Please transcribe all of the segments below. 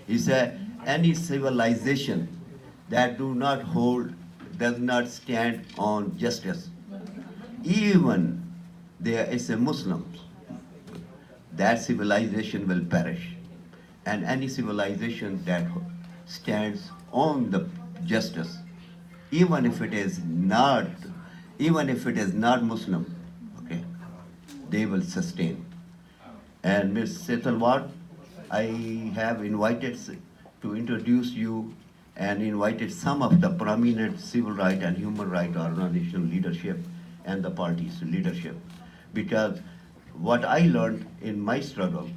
He said, any civilization that does not stand on justice, even there is a Muslim, that civilization will perish. And any civilization that stands on the justice, even if it is not, even if it is not Muslim, okay, they will sustain. And Ms. Setalvad, I have invited to introduce you and invited some of the prominent civil rights and human rights organization leadership and the party's leadership. Because what I learned in my struggle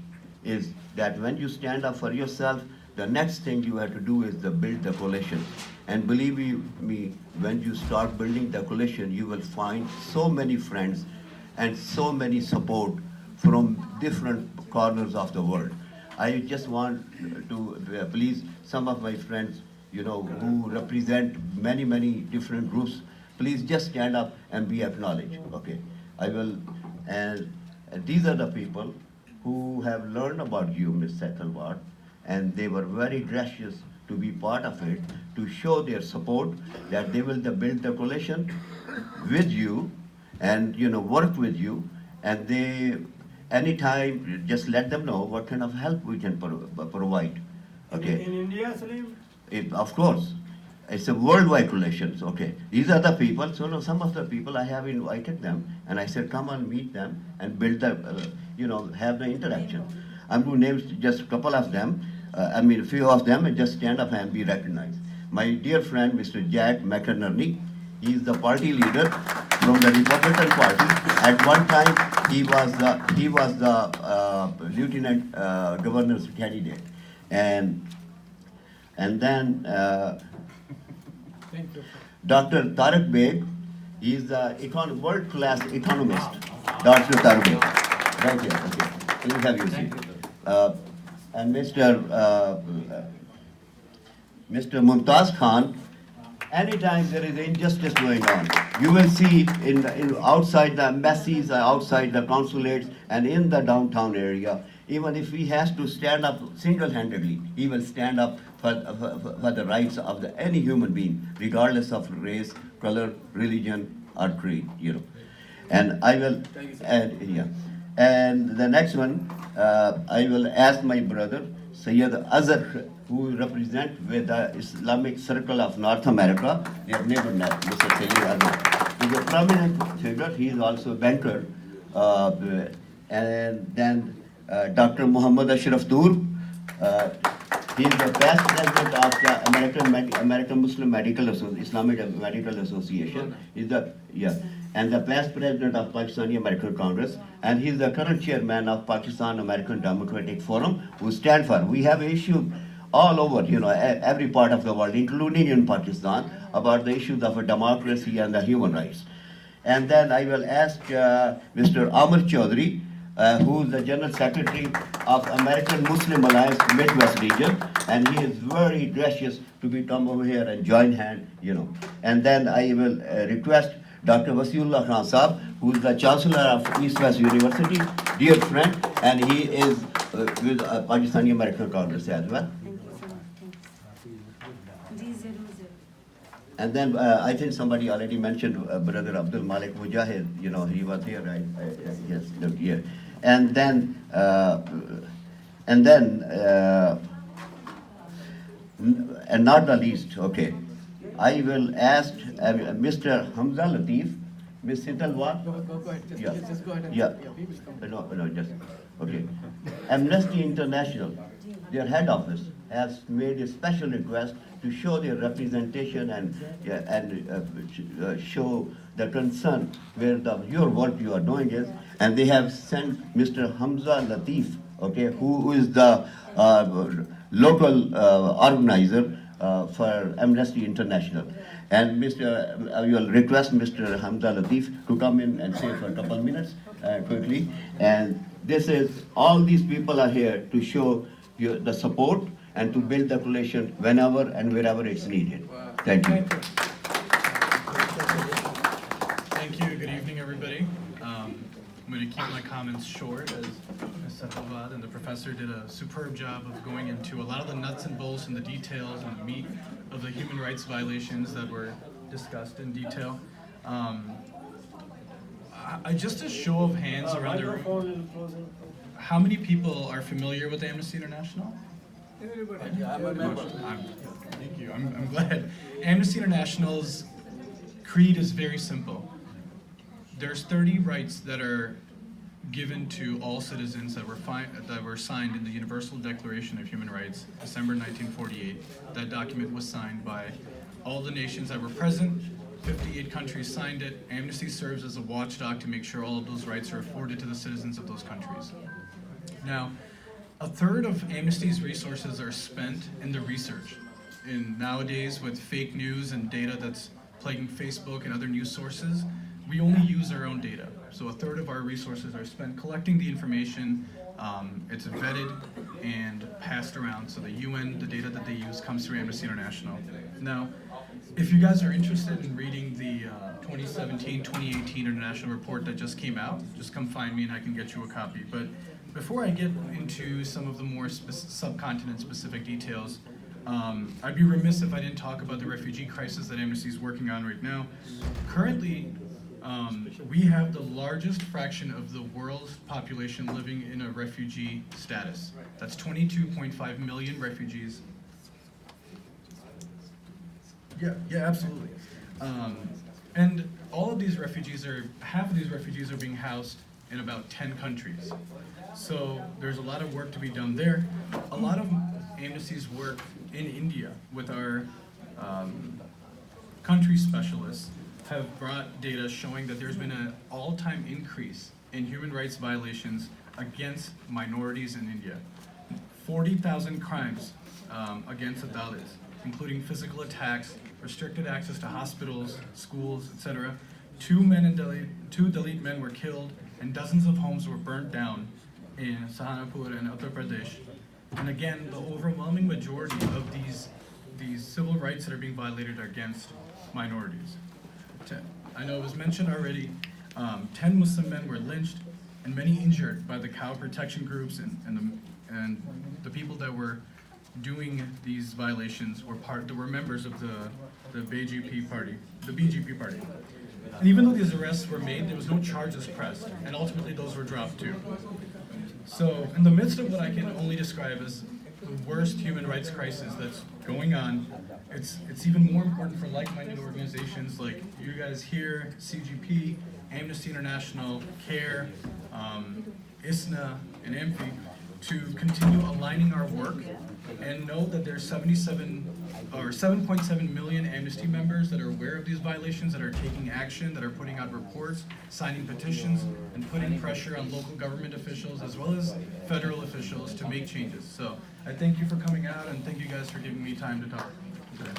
is that when you stand up for yourself, the next thing you have to do is to build the coalition. And believe me, when you start building the coalition, you will find so many friends and so many support from different corners of the world. I just want to please some of my friends, who represent many, many different groups, please just stand up and be acknowledged, okay? I will, and these are the people who have learned about you, Ms. Setalvad, and they were very gracious to be part of it, to show their support, that they will build the coalition with you and, work with you, and they, anytime, just let them know what kind of help we can provide, okay? In India, Salim? Of course, it's a worldwide coalition. Okay, these are the people. So some of the people I have invited them, and I said, come and meet them and build the, have the interaction. I'm going to name just a couple of them. A few of them, and just stand up and be recognized. My dear friend, Mr. Jack McInerney, he is the party leader from the Republican Party. At one time, he was the lieutenant governor's candidate, and then Dr. Tariq Beg, he is the world-class economist. Dr. Tariq Beg, right here. Okay, please have your seat. And Mr. Mumtaz Khan, anytime there is injustice going on, you will see in outside the embassies, outside the consulates, and in the downtown area, even if he has to stand up single-handedly, he will stand up for the rights of any human being, regardless of race, color, religion, or creed, And I will, and the next one, I will ask my brother, Sayyid Azhar, who represents with the Islamic Circle of North America, their neighbor, Mr. Sayyid Azhar. He's a prominent figure, he is also a banker. And then Dr. Muhammad Ashraf Dur, he is the past president of the American Muslim Medical Islamic Medical Association. He's and the past president of Pakistani American Congress, and he is the current chairman of Pakistan American Democratic Forum, who stand for. We have issued all over, every part of the world, including in Pakistan, about the issues of democracy and the human rights. And then I will ask Mr. Amr Chaudhry, who is the General Secretary of American Muslim Alliance Midwest region, and he is very gracious to come over here and join hand, And then I will request Dr. Wasiullah Khan Saab, who is the Chancellor of East West University, dear friend, and he is with Pakistani American Congress as well. And then I think somebody already mentioned Brother Abdul Malik Mujahid, he was here, right? Yes, look here. And then, and not the least, okay, I will ask Mr. Hamza Latif, Ms. Setalvad. Go ahead. Just go ahead. Yeah. No, just, okay. Amnesty International, their head office, has made a special request to show their representation and show the concern where your work you are doing is, and they have sent Mr. Hamza Latif, okay, who is the local organizer for Amnesty International. And I will request Mr. Hamza Latif to come in and say for a couple of minutes quickly. And all these people are here to show the support and to build the coalition whenever and wherever it's needed. Thank you. Thank you. Good evening, everybody. going to keep my comments short, as Ms. Setalvad and the professor did a superb job of going into a lot of the nuts and bolts and the details and the meat of the human rights violations that were discussed in detail. Just a show of hands around the room. How many people are familiar with Amnesty International? I'm a member. Thank you. I'm glad. Amnesty International's creed is very simple. There's 30 rights that are given to all citizens that were signed in the Universal Declaration of Human Rights, December 1948. That document was signed by all the nations that were present. 58 countries signed it. Amnesty serves as a watchdog to make sure all of those rights are afforded to the citizens of those countries. Now, a third of Amnesty's resources are spent in the research. And nowadays, with fake news and data that's plaguing Facebook and other news sources, we only use our own data. So a third of our resources are spent collecting the information. It's vetted and passed around. So the UN, the data that they use comes through Amnesty International. Now, if you guys are interested in reading the 2017-2018 international report that just came out, just come find me and I can get you a copy. But before I get into some of the more subcontinent-specific details, I'd be remiss if I didn't talk about the refugee crisis that Amnesty is working on right now. Currently, we have the largest fraction of the world's population living in a refugee status. That's 22.5 million refugees. Yeah, absolutely. And all of these refugees half of these refugees are being housed in about 10 countries. So there's a lot of work to be done there. A lot of Amnesty's work in India with our country specialists have brought data showing that there's been an all-time increase in human rights violations against minorities in India. 40,000 crimes against the Dalits, including physical attacks, restricted access to hospitals, schools, etc. Two Dalit men were killed, and dozens of homes were burnt down in Sahanapur and Uttar Pradesh. And again, the overwhelming majority of these civil rights that are being violated are against minorities. I know it was mentioned already, 10 Muslim men were lynched and many injured by the cow protection groups and the people that were doing these violations were members of the BJP party. And even though these arrests were made, there was no charges pressed, and ultimately those were dropped too. So, in the midst of what I can only describe as the worst human rights crisis that's going on, it's even more important for like-minded organizations like you guys here, CGP, Amnesty International, CARE, ISNA, and AMFI, to continue aligning our work and know that there's 7.7 million Amnesty members that are aware of these violations, that are taking action, that are putting out reports, signing petitions, and putting pressure on local government officials as well as federal officials to make changes. So I thank you for coming out, and thank you guys for giving me time to talk today.